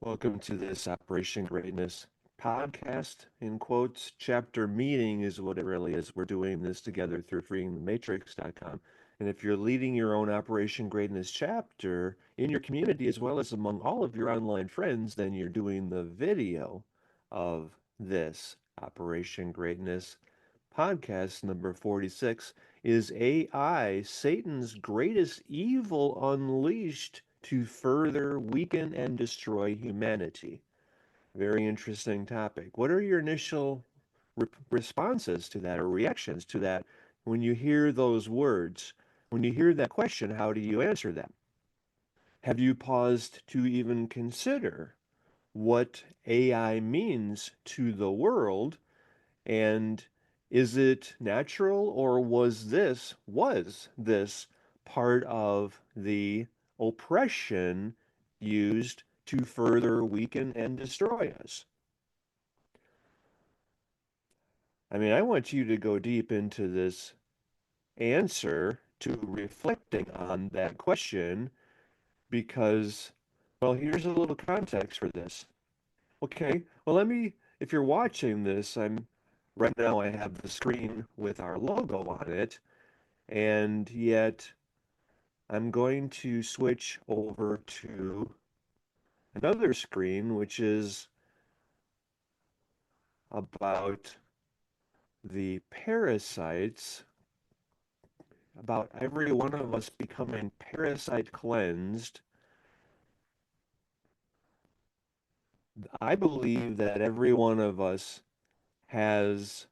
Welcome to this Operation Greatness podcast. In quotes, chapter meeting is what it really is. We're doing this together through freeingthematrix.com. And if you're leading your own Operation Greatness chapter in your community as well as among all of your online friends, then you're doing the video of this Operation Greatness podcast. Number 46 is AI, Satan's greatest evil unleashed to further weaken and destroy humanity. Very interesting topic. What are your initial responses to that or reactions to that when you hear those words? When you hear that question, how do you answer that? Have you paused to even consider what AI means to the world? And is it natural, or was this part of the oppression used to further weaken and destroy us? I mean, I want you to go deep into this answer to reflecting on that question because, well, here's a little context for this. Okay, well, if you're watching this, right now I have the screen with our logo on it, and yet I'm going to switch over to another screen, which is about the parasites, about every one of us becoming parasite cleansed. I believe that every one of us has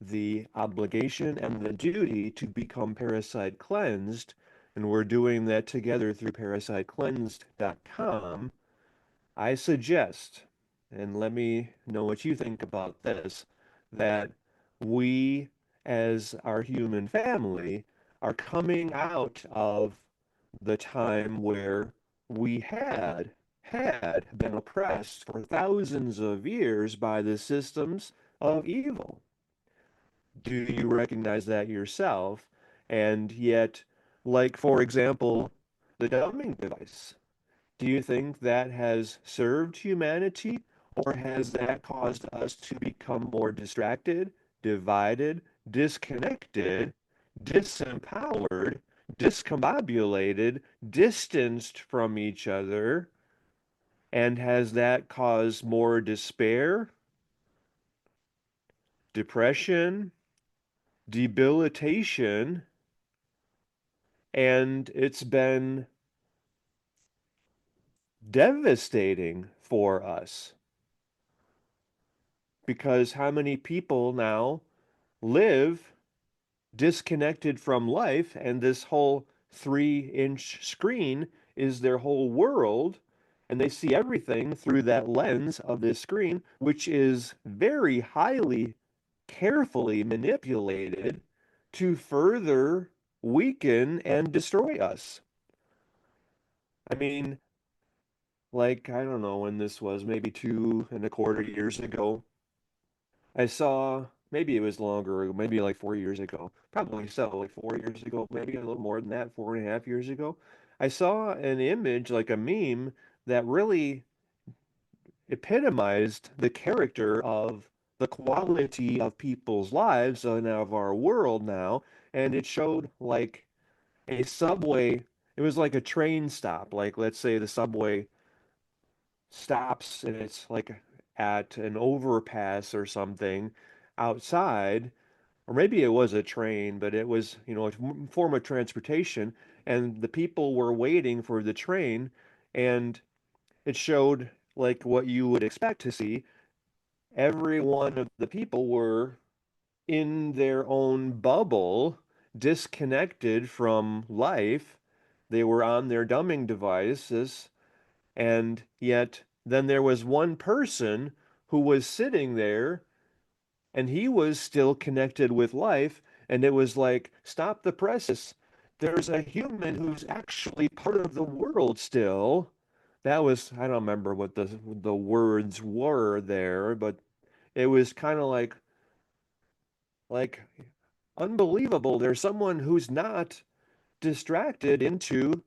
the obligation and the duty to become parasite cleansed, and we're doing that together through parasitecleansed.com. I suggest, and let me know what you think about this, that we as our human family are coming out of the time where we had been oppressed for thousands of years by the systems of evil. Do you recognize that yourself? And yet, like, for example, the dumbing device. Do you think that has served humanity, or has that caused us to become more distracted, divided, disconnected, disempowered, discombobulated, distanced from each other? And has that caused more despair, depression, debilitation? And it's been devastating for us because how many people now live disconnected from life, and this whole 3-inch screen is their whole world, and they see everything through that lens of this screen, which is very highly, carefully manipulated to further weaken and destroy us. I mean, like, I don't know when this was, maybe 2.25 years ago. I saw, maybe it was longer, maybe like 4 years ago. Probably so, like 4 years ago, maybe a little more than that, 4.5 years ago. I saw an image, like a meme, that really epitomized the character of the quality of people's lives and of our world now. And it showed like a subway, it was like a train stop. Like, let's say the subway stops and it's like at an overpass or something outside, or maybe it was a train, but it was, a form of transportation, and the people were waiting for the train, and it showed like what you would expect to see. Every one of the people were in their own bubble, disconnected from life. They were on their dumbing devices. And yet, then there was one person who was sitting there and he was still connected with life. And it was like, stop the presses. There's a human who's actually part of the world still. That was, I don't remember what the words were there, but it was kind of like unbelievable. There's someone who's not distracted into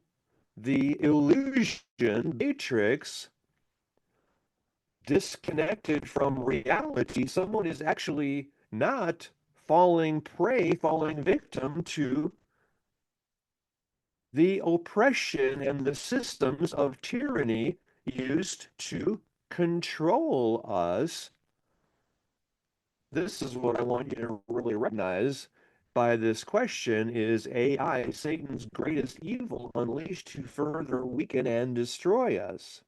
the illusion matrix disconnected from reality, someone is actually not falling prey, falling victim to the oppression and the systems of tyranny used to control us. This is what I want you to really recognize by this question: is AI Satan's greatest evil unleashed to further weaken and destroy us?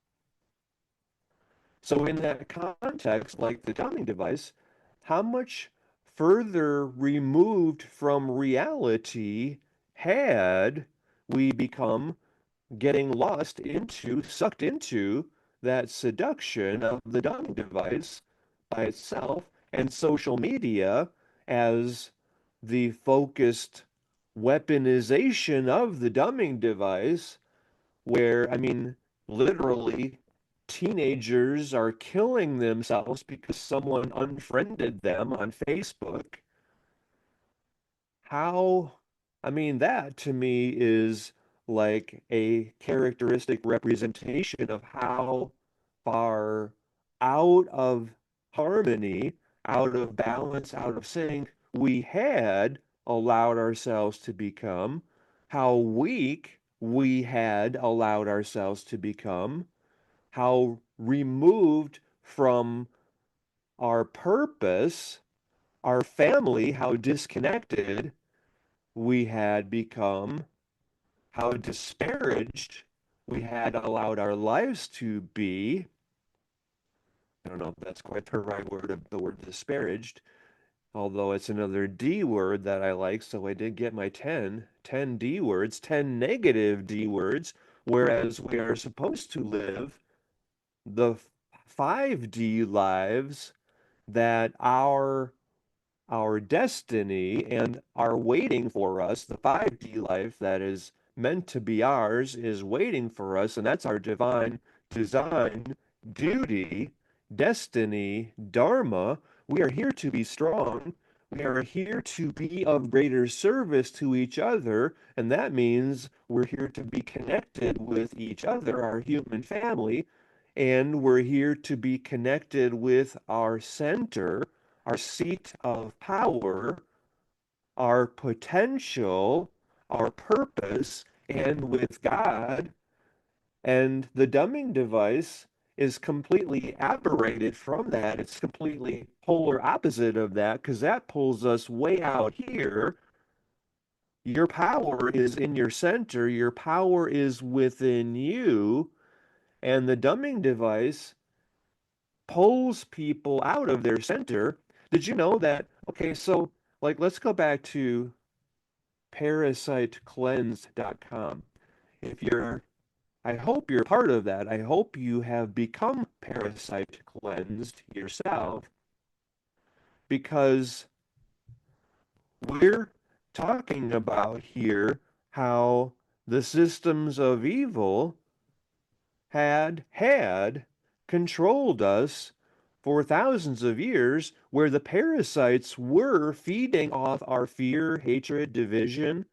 So in that context, like the dummy device, how much further removed from reality had we become, getting lost into, sucked into that seduction of the dummy device by itself, and social media as the focused weaponization of the dumbing device, where, I mean, literally teenagers are killing themselves because someone unfriended them on Facebook. How, I mean, that to me is like a characteristic representation of how far out of harmony, out of balance, out of sync we had allowed ourselves to become, how weak we had allowed ourselves to become, how removed from our purpose, our family, how disconnected we had become, how disparaged we had allowed our lives to be. I don't know if that's quite the right word, of the word disparaged, although it's another D word that I like, so I did get my 10 D words, 10 negative D words, whereas we are supposed to live the 5D lives that our destiny and are waiting for us. The 5D life that is meant to be ours is waiting for us, and that's our divine design, duty, destiny, Dharma. We are here to be strong. We are here to be of greater service to each other, and that means we're here to be connected with each other, our human family, and we're here to be connected with our center, our seat of power, our potential, our purpose, and with God. And the dumbing device is completely aberrated from that. It's completely polar opposite of that, because that pulls us way out here. Your power is in your center, your power is within you. And the dumbing device pulls people out of their center. Did you know that? Okay, so like let's go back to parasitecleansed.com. If you're, I hope you're part of that. I hope you have become parasite cleansed yourself, because we're talking about here how the systems of evil had controlled us for thousands of years, where the parasites were feeding off our fear, hatred, division,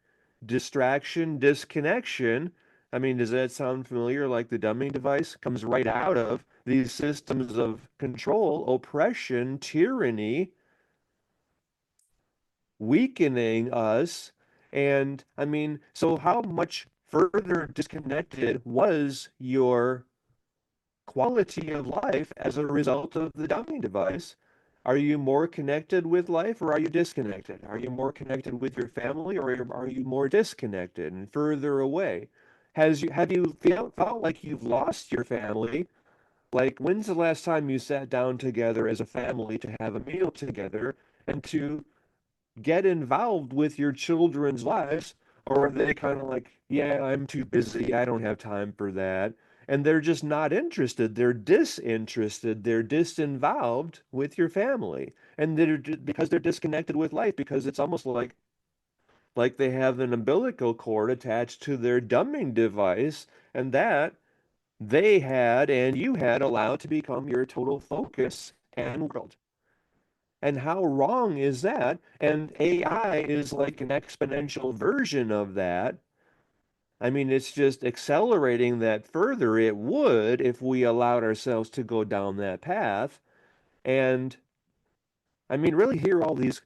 distraction, disconnection. I mean, does that sound familiar? Like the dumbing device comes right out of these systems of control, oppression, tyranny, weakening us. And I mean, so how much further disconnected was your quality of life as a result of the dumbing device? Are you more connected with life, or are you disconnected? Are you more connected with your family, or are you more disconnected and further away? Have you felt like you've lost your family? Like, when's the last time you sat down together as a family to have a meal together and to get involved with your children's lives? Or are they kind of like, yeah, I'm too busy, I don't have time for that? And they're just not interested. They're disinterested. They're disinvolved with your family. And because they're disconnected with life, because it's almost like they have an umbilical cord attached to their dumbing device, and that they had and you had allowed to become your total focus and world. And how wrong is that? And AI is like an exponential version of that. I mean, it's just accelerating that further. It would if we allowed ourselves to go down that path. And I mean, really hear all these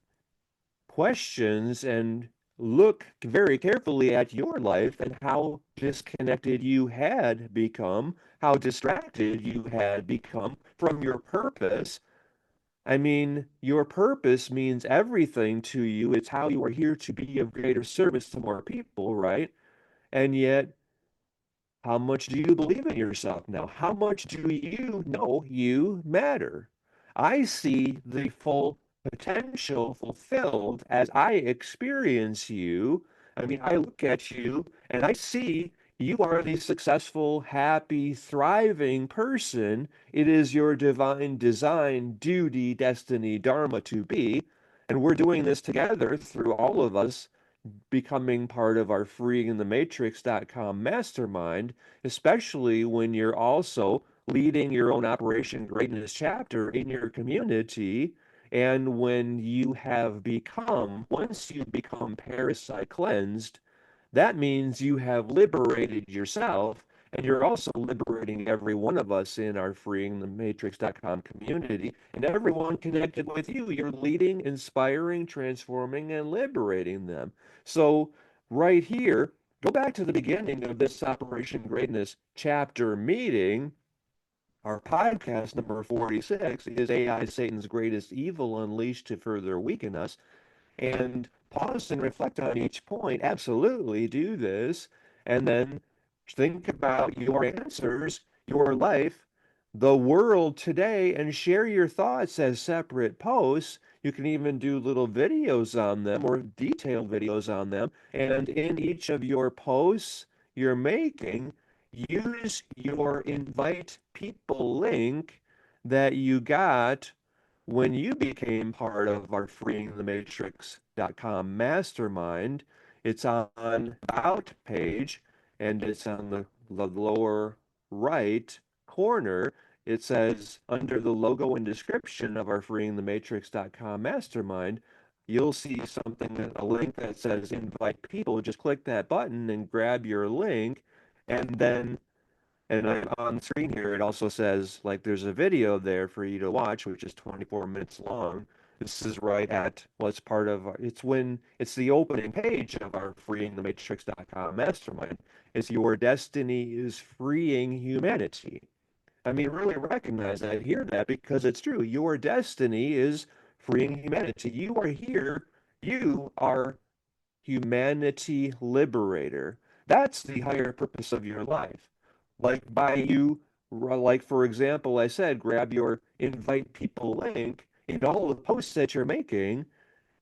questions and look very carefully at your life and how disconnected you had become, how distracted you had become from your purpose. I mean, your purpose means everything to you. It's how you are here to be of greater service to more people, right? And yet, how much do you believe in yourself now? How much do you know you matter? I see the full potential fulfilled as I experience you. I mean, I look at you and I see you are the successful, happy, thriving person. It is your divine design, duty, destiny, Dharma to be. And we're doing this together through all of us becoming part of our freeingthematrix.com mastermind, especially when you're also leading your own Operation Greatness chapter in your community. And when you have become, once you become parasite cleansed, that means you have liberated yourself, and you're also liberating every one of us in our freeingthematrix.com community and everyone connected with you. You're leading, inspiring, transforming, and liberating them. So, right here, go back to the beginning of this Operation Greatness chapter meeting. Our podcast number 46 is AI Satan's Greatest Evil Unleashed to Further Weaken Us, and pause and reflect on each point. Absolutely do this. And then think about your answers, your life, the world today, and share your thoughts as separate posts. You can even do little videos on them or detailed videos on them. And in each of your posts you're making, use your invite people link that you got when you became part of our freeingthematrix.com mastermind. It's on the About page and it's on the lower right corner. It says under the logo and description of our freeingthematrix.com mastermind, you'll see something, a link that says invite people. Just click that button and grab your link. And then and on the screen here, it also says like there's a video there for you to watch, which is 24 minutes long. This is right at, well, it's part of, it's when, it's the opening page of our freeingthematrix.com mastermind. It's your destiny is freeing humanity. I mean, really recognize that, hear that, because it's true. Your destiny is freeing humanity. You are here. You are humanity liberator. That's the higher purpose of your life. Like by you, like for example, I said, grab your invite people link in all the posts that you're making,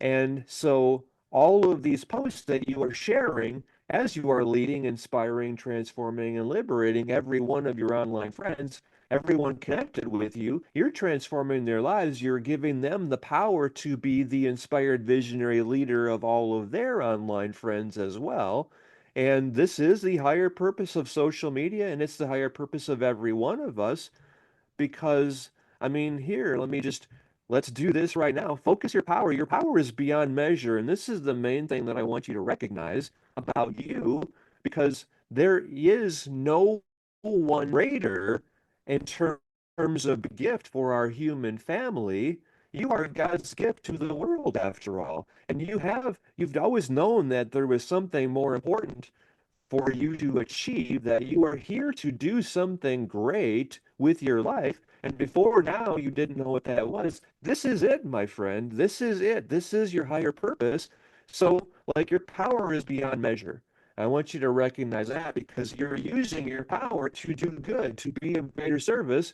and so all of these posts that you are sharing as you are leading, inspiring, transforming, and liberating every one of your online friends, everyone connected with you, you're transforming their lives. You're giving them the power to be the inspired visionary leader of all of their online friends as well. And this is the higher purpose of social media, and it's the higher purpose of every one of us because I mean, here, let's do this right now. Focus your power. Your power is beyond measure, and this is the main thing that I want you to recognize about you because there is no one greater in terms of gift for our human family. You are God's gift to the world after all. And you've always known that there was something more important for you to achieve, that you are here to do something great with your life. And before now, you didn't know what that was. This is it, my friend. This is it. This is your higher purpose. So, like, your power is beyond measure. I want you to recognize that because you're using your power to do good, to be of greater service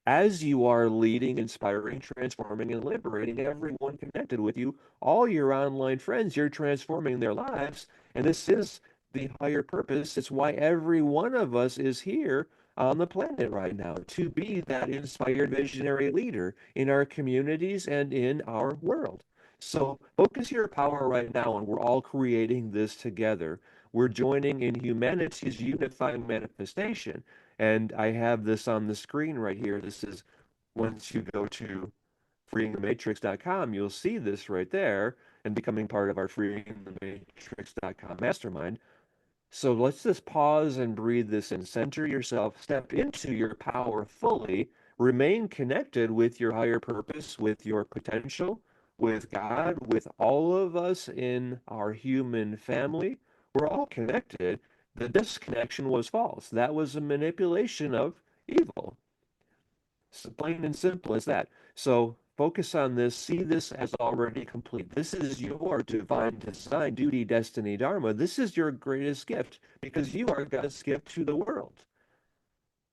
as you are leading, inspiring, transforming, and liberating everyone connected with you, all your online friends, you're transforming their lives. And this is the higher purpose. It's why every one of us is here on the planet right now to be that inspired visionary leader in our communities and in our world. So focus your power right now, and we're all creating this together. We're joining in humanity's unifying manifestation. And I have this on the screen right here. This is once you go to freeingthematrix.com, you'll see this right there and becoming part of our freeingthematrix.com mastermind. So let's just pause and breathe this in. Center yourself, step into your power fully, remain connected with your higher purpose, with your potential, with God, with all of us in our human family. We're all connected. The disconnection was false. That was a manipulation of evil. So plain and simple as that. So focus on this. See this as already complete. This is your divine design, duty, destiny, dharma. This is your greatest gift because you are God's gift to the world.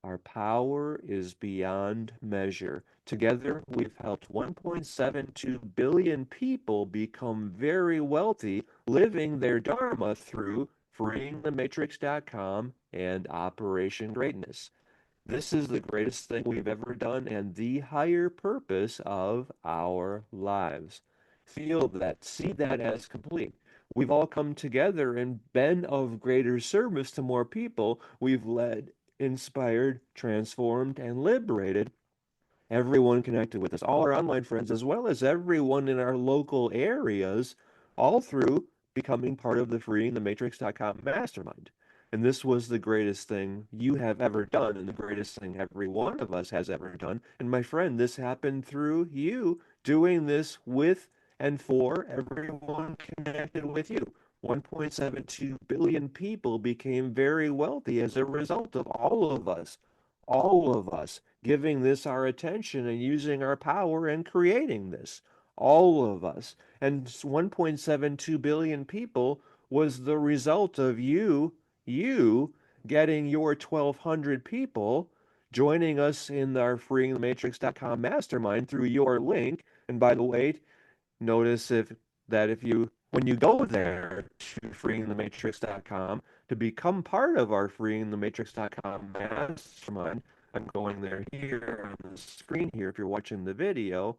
Our power is beyond measure. Together, we've helped 1.72 billion people become very wealthy, living their dharma through freeingthematrix.com and Operation Greatness. This is the greatest thing we've ever done and the higher purpose of our lives. Feel that, see that as complete. We've all come together and been of greater service to more people. We've led, inspired, transformed, and liberated everyone connected with us, all our online friends, as well as everyone in our local areas, all through becoming part of the freeingthematrix.com mastermind. And this was the greatest thing you have ever done, and the greatest thing every one of us has ever done. And my friend, this happened through you doing this with and for everyone connected with you. 1.72 billion people became very wealthy as a result of all of us giving this our attention and using our power and creating this. All of us. And 1.72 billion people was the result of you getting your 1,200 people joining us in our freeingthematrix.com mastermind through your link. And by the way, notice if you when you go there to freeingthematrix.com to become part of our freeingthematrix.com mastermind, I'm going there here on the screen here if you're watching the video.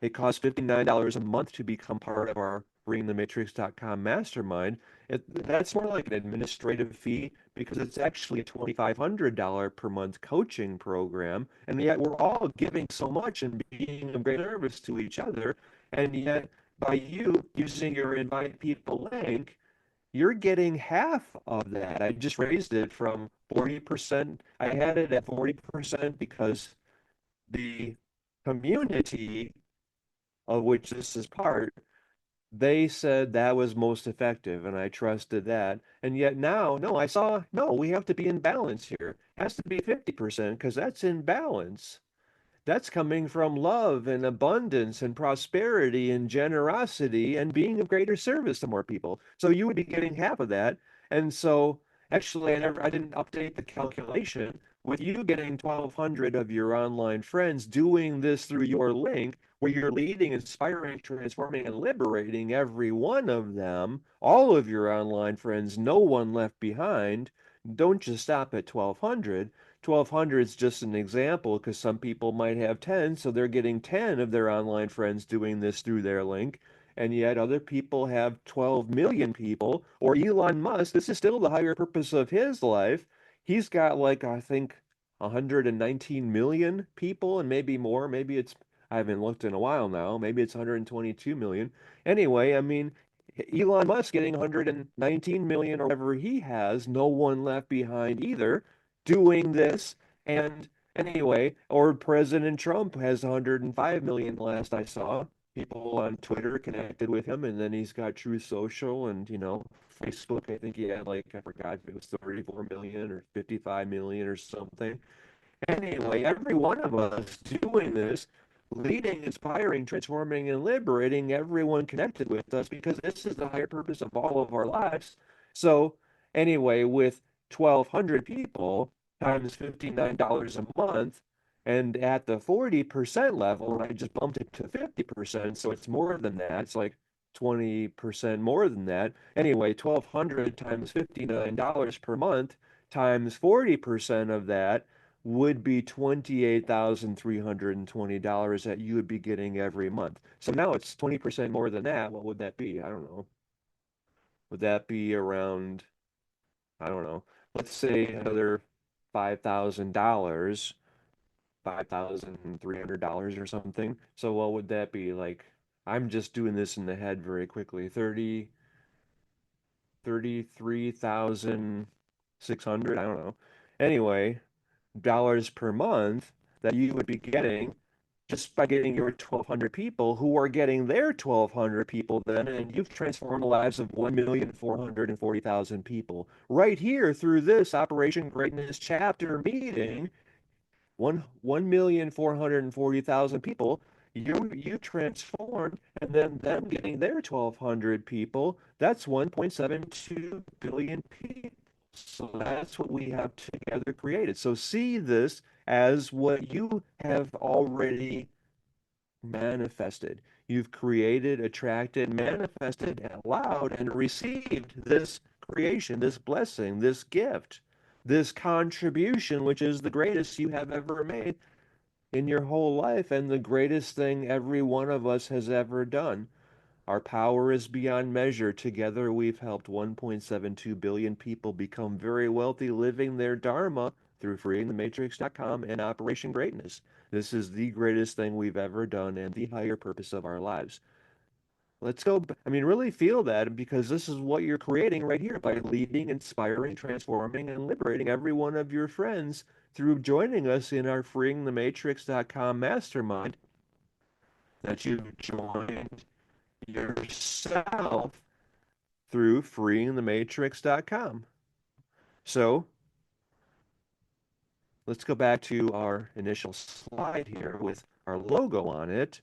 It costs $59 a month to become part of our freeingthematrix.com mastermind. That's more like an administrative fee because it's actually a $2,500 per month coaching program. And yet we're all giving so much and being of great service to each other. And yet by you using your invite people link, you're getting half of that. I just raised it from 40%. I had it at 40% because the community of which this is part, they said that was most effective, and I trusted that. And yet now, no, I saw, no, we have to be in balance here. It has to be 50% because that's in balance. That's coming from love and abundance and prosperity and generosity and being of greater service to more people. So you would be getting half of that. And so actually I didn't update the calculation. With you getting 1,200 of your online friends doing this through your link, where you're leading, inspiring, transforming, and liberating every one of them, all of your online friends, no one left behind. Don't just stop at 1,200. 1,200 is just an example because some people might have 10, so they're getting 10 of their online friends doing this through their link. And yet other people have 12 million people. Or Elon Musk, this is still the higher purpose of his life. He's got like, I think, 119 million people and maybe more. Maybe it's, I haven't looked in a while now. Maybe it's 122 million. Anyway, I mean, Elon Musk getting 119 million or whatever he has, no one left behind either doing this. And anyway, or President Trump has 105 million last I saw. People on Twitter connected with him, and then he's got True Social and, Facebook. I think he had like, I forgot if it was 34 million or 55 million or something. Anyway, every one of us doing this, leading, inspiring, transforming, and liberating everyone connected with us because this is the higher purpose of all of our lives. So, anyway, with 1,200 people times $59 a month, and at the 40% level, and I just bumped it to 50%, so it's more than that. It's like 20% more than that. Anyway, 1,200 times $59 per month times 40% of that would be $28,320 that you would be getting every month. So now it's 20% more than that. What would that be? I don't know. Would that be around, I don't know, let's say another $5,000, $5,300 or something. So what would that be? Like, I'm just doing this in the head very quickly. 30, 33,600, I don't know. Anyway, dollars per month that you would be getting just by getting your 1,200 people who are getting their 1,200 people then, and you've transformed the lives of 1,440,000 people right here through this Operation Greatness chapter meeting. 1,440,000 people you transformed, and then them getting their 1,200 people, that's 1.72 billion people. So that's what we have together created. So see this as what you have already manifested. You've created, attracted, manifested, allowed, and received this creation, this blessing, this gift, this contribution, which is the greatest you have ever made in your whole life and the greatest thing every one of us has ever done. Our power is beyond measure. Together, we've helped 1.72 billion people become very wealthy, living their Dharma through freeingthematrix.com and Operation Greatness. This is the greatest thing we've ever done and the higher purpose of our lives. Let's go. I mean, really feel that because this is what you're creating right here by leading, inspiring, transforming, and liberating every one of your friends through joining us in our freeingthematrix.com mastermind that you've joined yourself through freeingthematrix.com. So let's go back to our initial slide here with our logo on it.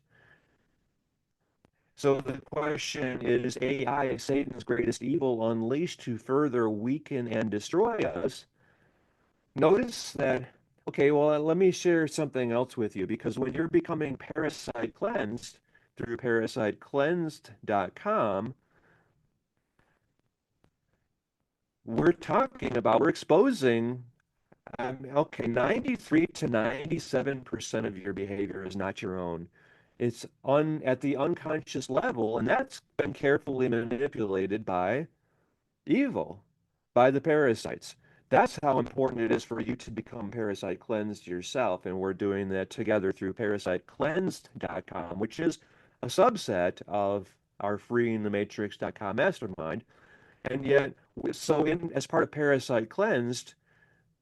So the question is AI, Satan's greatest evil, unleashed to further weaken and destroy us. Notice that, okay, well, let me share something else with you because when you're becoming parasite cleansed through parasitecleansed.com, we're exposing, okay, 93 to 97% of your behavior is not your own. It's at the unconscious level, and that's been carefully manipulated by evil, by the parasites. That's how important it is for you to become parasite cleansed yourself, and we're doing that together through parasitecleansed.com, which is a subset of our freeingthematrix.com mastermind. And yet, as part of Parasite Cleansed,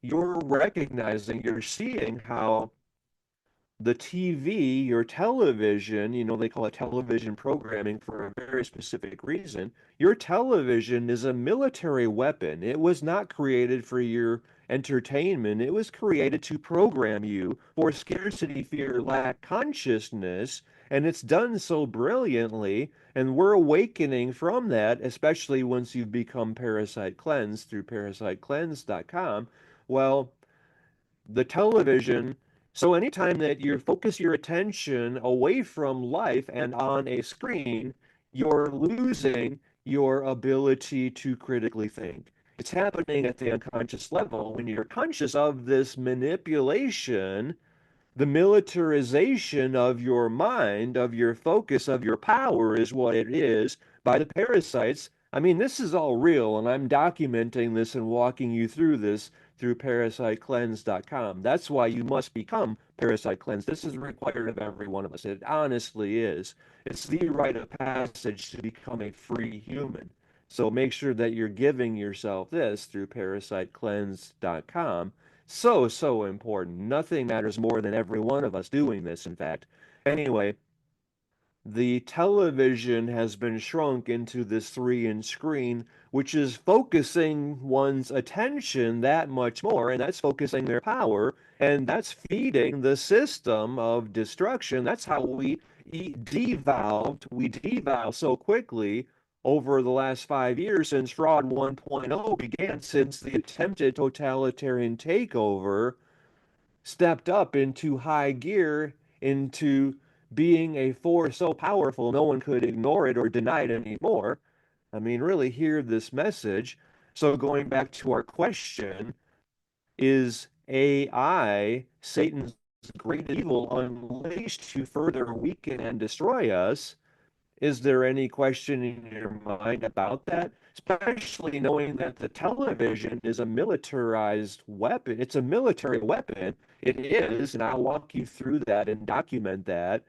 you're recognizing, you're seeing how the TV, your television, they call it television programming for a very specific reason. Your television is a military weapon. It was not created for your entertainment. It was created to program you for scarcity, fear, lack consciousness. And it's done so brilliantly. And we're awakening from that, especially once you've become parasite cleansed through parasitecleanse.com. Well, the television. So anytime that you focus your attention away from life and on a screen, you're losing your ability to critically think. It's happening at the unconscious level when you're conscious of this manipulation, the militarization of your mind, of your focus, of your power is what it is by the parasites. I mean, this is all real, and I'm documenting this and walking you through this through parasitecleanse.com. That's why you must become parasite cleansed. This is required of every one of us. It honestly is. It's the rite of passage to become a free human. So make sure that you're giving yourself this through parasitecleanse.com. So, so important. Nothing matters more than every one of us doing this, in fact. Anyway, the television has been shrunk into this 3-inch screen, which is focusing one's attention that much more, and that's focusing their power, and that's feeding the system of destruction. That's how we devolved. We devolved so quickly over the last 5 years since Fraud 1.0 began, since the attempted totalitarian takeover stepped up into high gear, into being a force so powerful no one could ignore it or deny it anymore. I mean, really hear this message. So, going back to our question, is AI Satan's great evil unleashed to further weaken and destroy us? Is there any question in your mind about that? Especially knowing that the television is a militarized weapon. It's a military weapon. It is, and I'll walk you through that and document that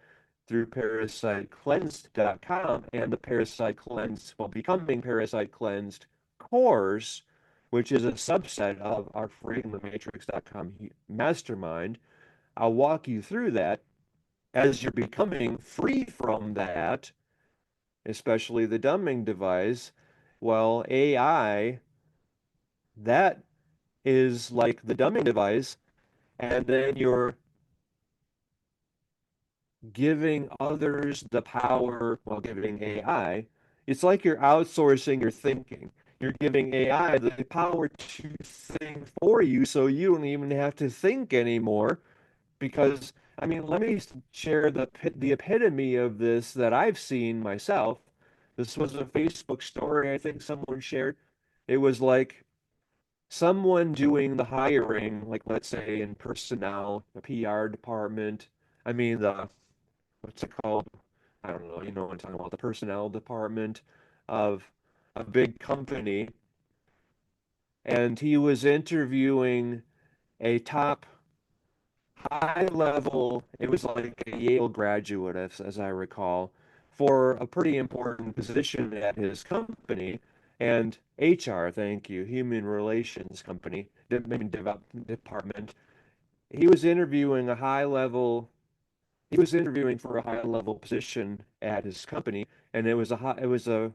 through parasitecleansed.com and the Parasite Cleansed, well, becoming Parasite Cleansed course, which is a subset of our freedomthematrix.com mastermind. I'll walk you through that as you're becoming free from that, especially the dumbing device. Well, AI, that is like the dumbing device, and then you're giving others the power while giving AI. It's like you're outsourcing your thinking. You're giving AI the power to think for you so you don't even have to think anymore. Because, I mean, let me share the epitome of this that I've seen myself. This was a Facebook story I think someone shared. It was like someone doing the hiring, like let's say in personnel, the PR department. I mean, the what's it called? I don't know, you know what I'm talking about, the personnel department of a big company. And he was interviewing a top high level, it was like a Yale graduate, as I recall, for a pretty important position at his company. And HR, thank you, human relations company, maybe department. He was interviewing a high level he was interviewing for a high level position at his company, and it was a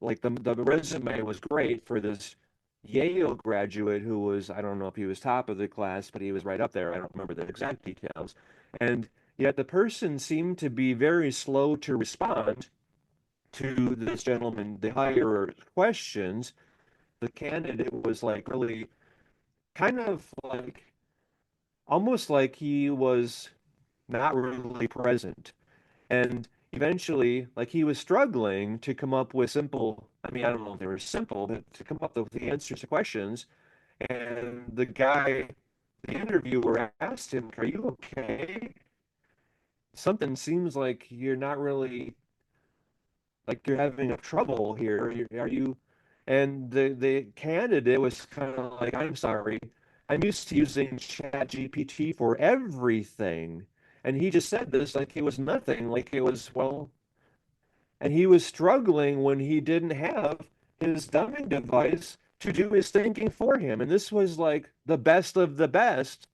like the resume was great for this Yale graduate who was, I don't know if he was top of the class, but he was right up there. I don't remember the exact details. And yet the person seemed to be very slow to respond to this gentleman, the higher questions. The candidate was like really kind of like almost like he was not really present. And eventually, like he was struggling to come up with simple, I mean, I don't know if they were simple, but to come up with the answers to questions. And the interviewer asked him, "Are you okay? Something seems like you're not really, like you're having a trouble here. Are you?" And the candidate was kind of like, "I'm sorry. I'm used to using ChatGPT for everything." And he just said this like it was nothing, like it was, well, and he was struggling when he didn't have his dumbing device to do his thinking for him. And this was like the best of the best.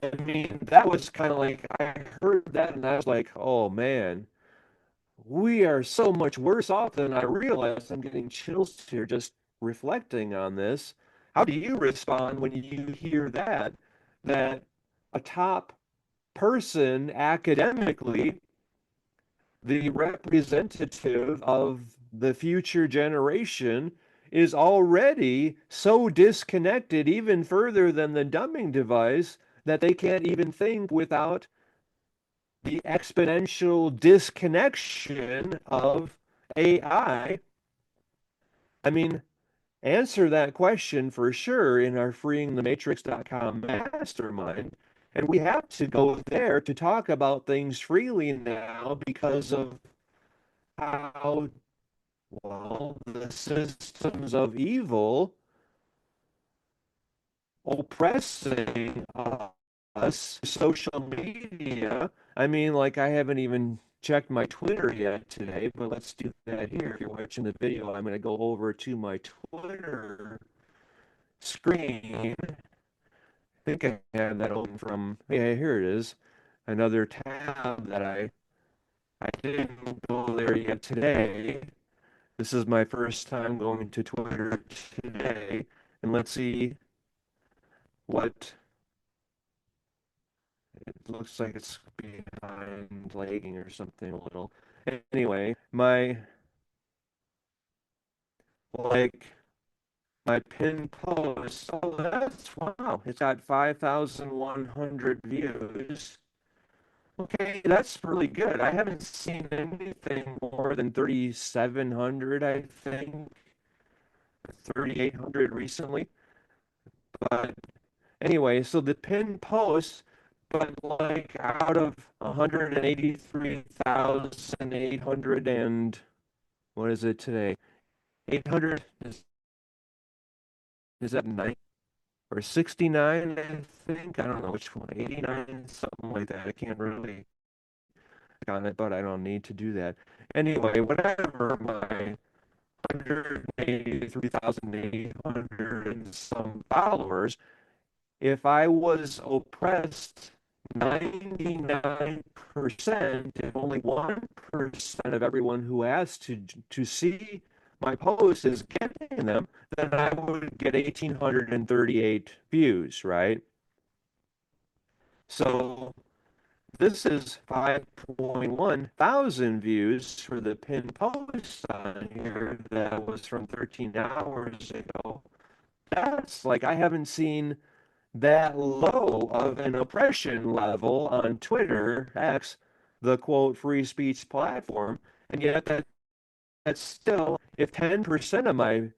I mean, that was kind of like, I heard that and I was like, oh man, we are so much worse off than I realized. I'm getting chills here just reflecting on this. How do you respond when you hear that? That a top person academically, the representative of the future generation, is already so disconnected even further than the dumbing device that they can't even think without the exponential disconnection of AI. I mean, answer that question for sure in our freeingthematrix.com mastermind. And we have to go there to talk about things freely now because of how, well, the systems of evil oppressing us, social media. I mean, like, I haven't even checked my Twitter yet today, but let's do that here. If you're watching the video, I'm going to go over to my Twitter screen. I think I had that open from, yeah, here it is. Another tab that I didn't go there yet today. This is my first time going to Twitter today, and let's see what it looks like. It's behind, lagging or something a little. Anyway, like my pin post. Oh, that's wow! It's got 5,100 views. Okay, that's really good. I haven't seen anything more than 3,700, I think, 3,800 recently. But anyway, so the pin post, but like out of 183,800 and what is it today? 800 is that 9 or 69, I think? I don't know which one. 89, something like that. I can't really on it, but I don't need to do that. Anyway, whatever my 183,800 and some followers, if I was oppressed 99%, if only 1% of everyone who asked to see my post is getting them, then I would get 1,838 views, right? So this is 5.1 thousand views for the pinned post on here that was from 13 hours ago. That's like I haven't seen that low of an oppression level on Twitter, X, the quote free speech platform, and yet that's still if 10% of my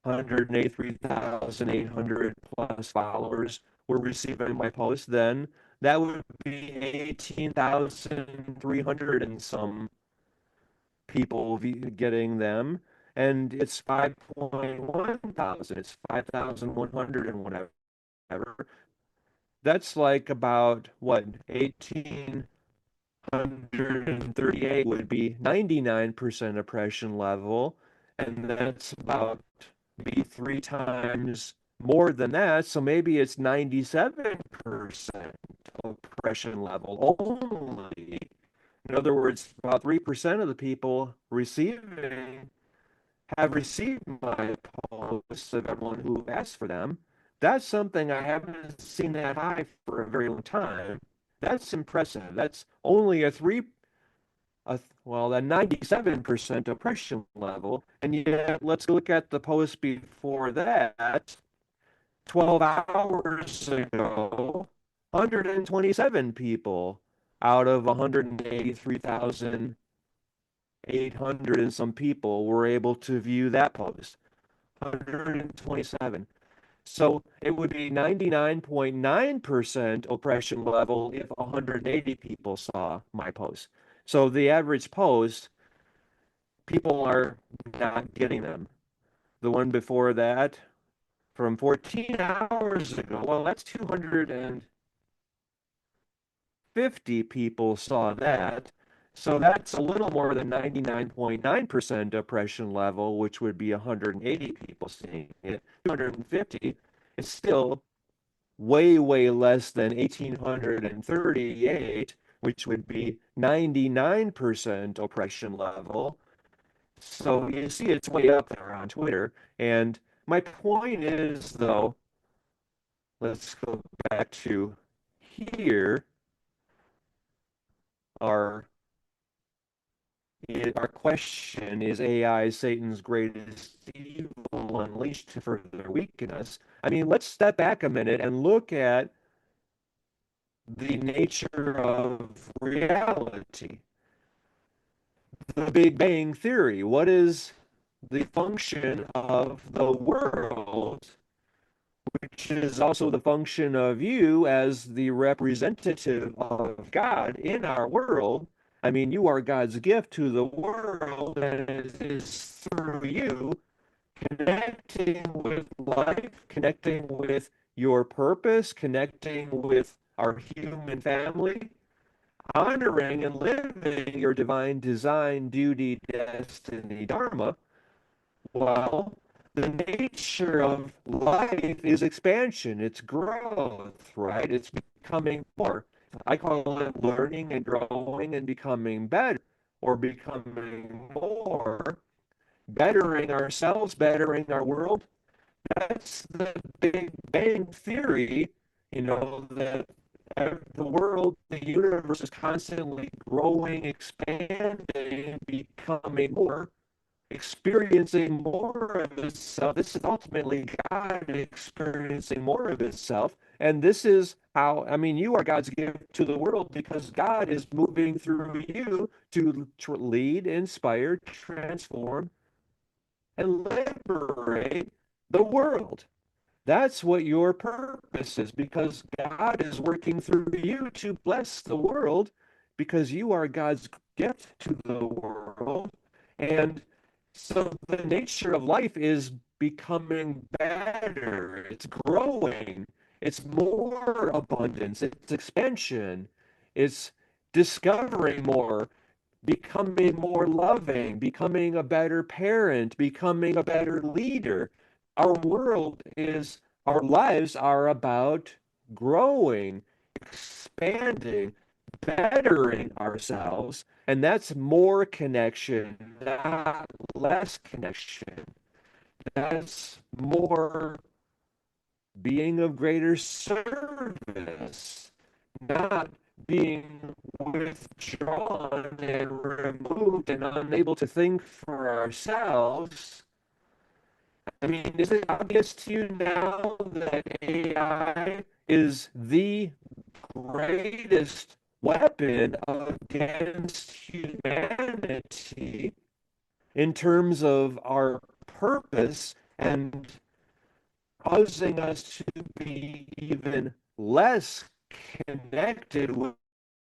183,800 plus followers were receiving my posts, then that would be 18,300 and some people getting them. And it's 5.1 thousand, it's 5,100 and whatever. That's like about what, 1,838 would be 99% oppression level. And that's about maybe three times more than that. So maybe it's 97% oppression level only. In other words, about 3% of the people receiving have received my posts of everyone who asked for them. That's something I haven't seen that high for a very long time. That's impressive. That's only a 97% oppression level. And yet, let's look at the post before that. 12 hours ago, 127 people out of 183,800 and some people were able to view that post. 127. So it would be 99.9% oppression level if 180 people saw my post. So the average post, people are not getting them. The one before that, from 14 hours ago, well, that's 250 people saw that. So that's a little more than 99.9% oppression level, which would be 180 people seeing it. 250 is still way, way less than 1,838, which would be 99% oppression level. So you see it's way up there on Twitter. And my point is, though, let's go back to here. Our our question is AI Satan's greatest evil unleashed to further weaken us? I mean, let's step back a minute and look at the nature of reality. The Big Bang Theory. What is the function of the world, which is also the function of you as the representative of God in our world? I mean, you are God's gift to the world, and it is through you connecting with life, connecting with your purpose, connecting with our human family, honoring and living your divine design, duty, destiny, Dharma. Well, the nature of life is expansion, it's growth, right? It's becoming more. I call it learning and growing and becoming better or becoming more, bettering ourselves, bettering our world. That's the Big Bang Theory, that the world, the universe is constantly growing, expanding, becoming more, experiencing more of itself. This is ultimately God experiencing more of itself. And this is how, I mean, you are God's gift to the world because God is moving through you to lead, inspire, transform, and liberate the world. That's what your purpose is because God is working through you to bless the world because you are God's gift to the world. And so the nature of life is becoming better, it's growing, it's more abundance, it's expansion, it's discovering more, becoming more loving, becoming a better parent, becoming a better leader. Our world is, our lives are about growing, expanding, bettering ourselves, and that's more connection, not less connection. That's more being of greater service, not being withdrawn and removed and unable to think for ourselves. I mean, is it obvious to you now that AI is the greatest weapon against humanity in terms of our purpose and causing us to be even less connected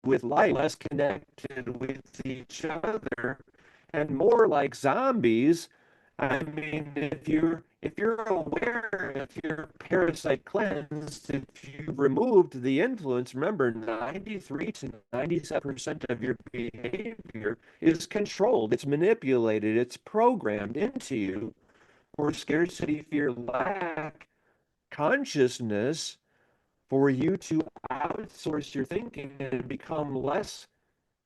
with life, less connected with each other, and more like zombies? I mean, if you're aware, if you're parasite cleansed, if you removed the influence, remember 93 to 97% of your behavior is controlled, it's manipulated, it's programmed into you for scarcity, fear, lack, consciousness, for you to outsource your thinking and become less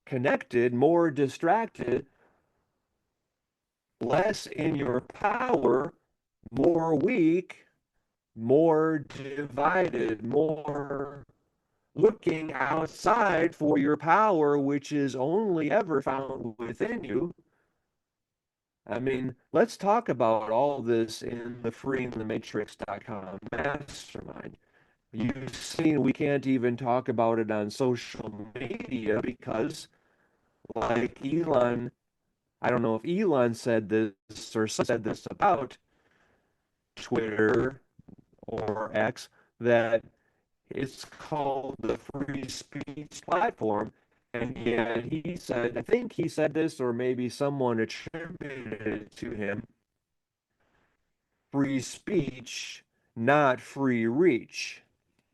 connected, more distracted, less in your power, more weak, more divided, more looking outside for your power, which is only ever found within you. I mean, let's talk about all this in the freeingthematrix.com mastermind. You've seen we can't even talk about it on social media because, like Elon, I don't know if Elon said this or said this about Twitter or X, that it's called the free speech platform. And yet he said, I think he said this, or maybe someone attributed it to him, free speech, not free reach.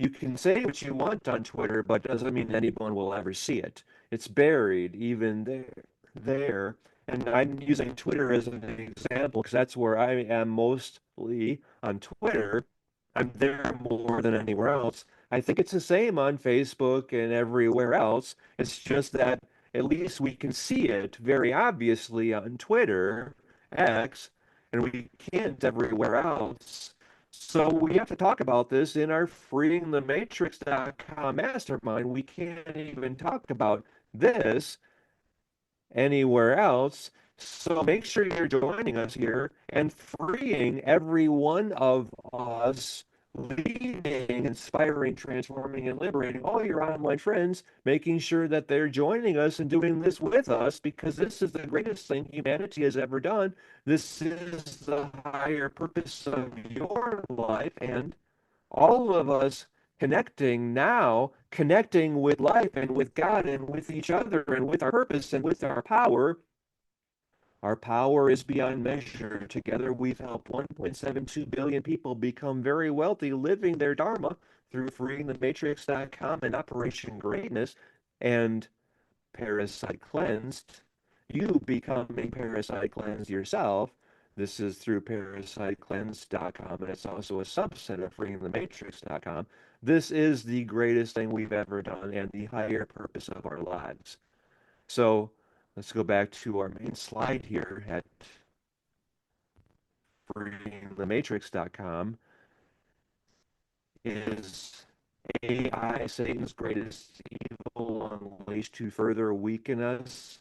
You can say what you want on Twitter, but doesn't mean anyone will ever see it. It's buried even there. And I'm using Twitter as an example because that's where I am mostly on Twitter. I'm there more than anywhere else. I think it's the same on Facebook and everywhere else. It's just that at least we can see it very obviously on Twitter, X, and we can't everywhere else. So we have to talk about this in our freeingthematrix.com mastermind. We can't even talk about this anywhere else. So make sure you're joining us here and freeing every one of us, leading, inspiring, transforming, and liberating all your online friends, making sure that they're joining us and doing this with us because this is the greatest thing humanity has ever done. This is the higher purpose of your life, and all of us connecting now, connecting with life and with God and with each other and with our purpose and with our power. Our power is beyond measure. Together, we've helped 1.72 billion people become very wealthy, living their Dharma through freeingthematrix.com and Operation Greatness and Parasite Cleansed. You becoming Parasite Cleansed yourself. This is through parasitecleansed.com, and it's also a subset of freeingthematrix.com. This is the greatest thing we've ever done and the higher purpose of our lives. So let's go back to our main slide here at freeingthematrix.com. Is AI Satan's greatest evil unleashed to further weaken us?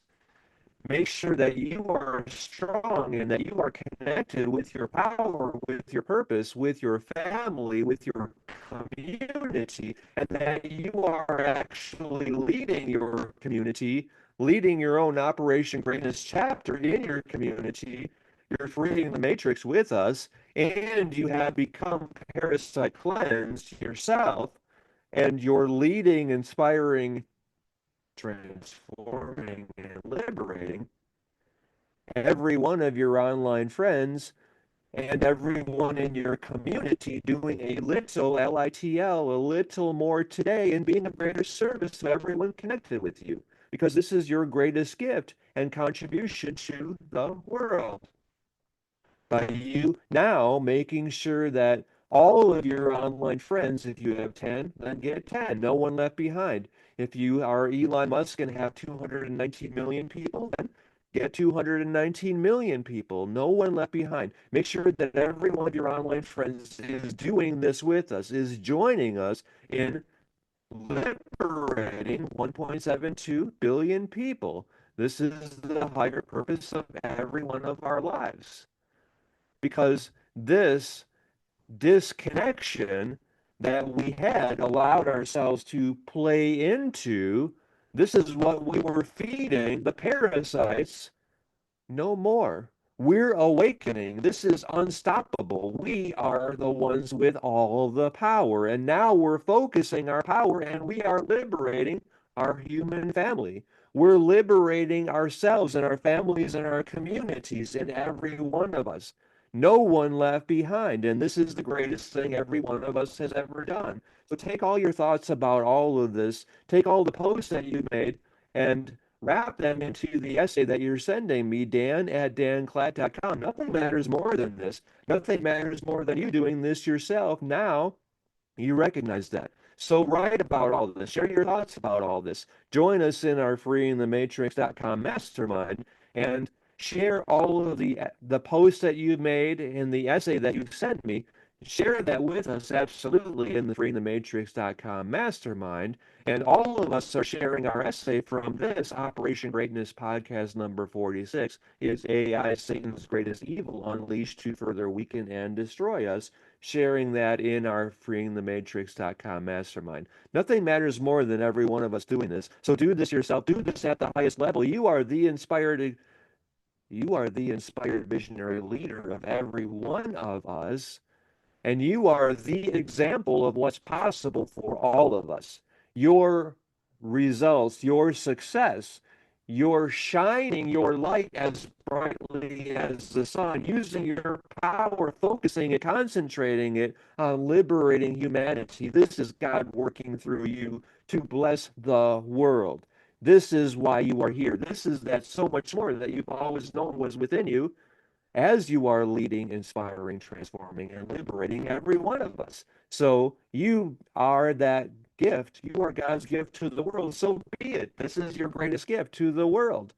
Make sure that you are strong and that you are connected with your power, with your purpose, with your family, with your community, and that you are actually leading your community, leading your own Operation Greatness chapter in your community. You're freeing the matrix with us, and you have become parasite cleansed yourself, and you're leading, inspiring, transforming, and liberating every one of your online friends and everyone in your community doing a little LITL, a little more today, and being of greater service to everyone connected with you. because this is your greatest gift and contribution to the world. By you now making sure that all of your online friends, if you have 10, then get 10. No one left behind. If you are Elon Musk and have 219 million people, then get 219 million people. No one left behind. Make sure that every one of your online friends is doing this with us, is joining us in liberating 1.72 billion people. This is the higher purpose of every one of our lives. Because this disconnection that we had allowed ourselves to play into, this is what we were feeding the parasites. No more. We're awakening. This is unstoppable. We are the ones with all the power. And now we're focusing our power and we are liberating our human family. We're liberating ourselves and our families and our communities and every one of us. No one left behind. And this is the greatest thing every one of us has ever done. So take all your thoughts about all of this, take all the posts that you made, and wrap them into the essay that you're sending me, Dan at danclatt.com. Nothing matters more than this. Nothing matters more than you doing this yourself. Now you recognize that. So write about all this. Share your thoughts about all this. Join us in our freeingthematrix.com mastermind and share all of the posts that you've made and the essay that you've sent me. Share that with us absolutely in the freeingthematrix.com mastermind. And all of us are sharing our essay from this Operation Greatness podcast number 46. Is AI Satan's greatest evil unleashed to further weaken and destroy us? Sharing that in our freeingthematrix.com mastermind. Nothing matters more than every one of us doing this. So do this yourself. Do this at the highest level. You are the inspired visionary leader of every one of us. And you are the example of what's possible for all of us. Your results, your success, your shining your light as brightly as the sun, using your power, focusing and concentrating it on liberating humanity. This is God working through you to bless the world. This is why you are here. This is that so much more that you've always known was within you as you are leading, inspiring, transforming, and liberating every one of us. So you are that gift. You are God's gift to the world. So be it. This is your greatest gift to the world.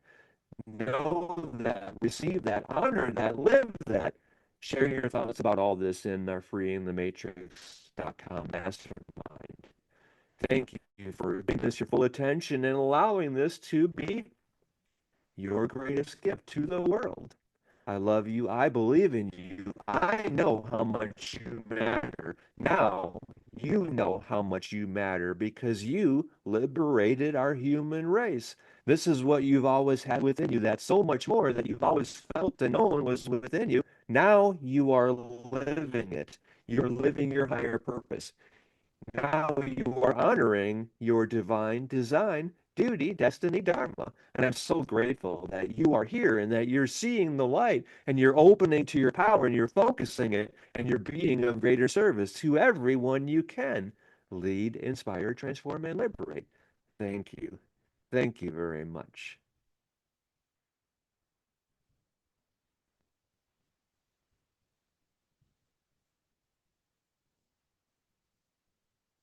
Know that, receive that, honor that, live that. Share your thoughts about all this in our freeingthematrix.com mastermind. Thank you for giving this your full attention and allowing this to be your greatest gift to the world. I love you. I believe in you. I know how much you matter. Now you know how much you matter because you liberated our human race. This is what you've always had within you. That's so much more that you've always felt and known was within you. Now you are living it. You're living your higher purpose. Now you are honoring your divine design, duty, destiny, Dharma. And I'm so grateful that you are here and that you're seeing the light and you're opening to your power and you're focusing it and you're being of greater service to everyone you can. Lead, inspire, transform, and liberate. Thank you. Thank you very much.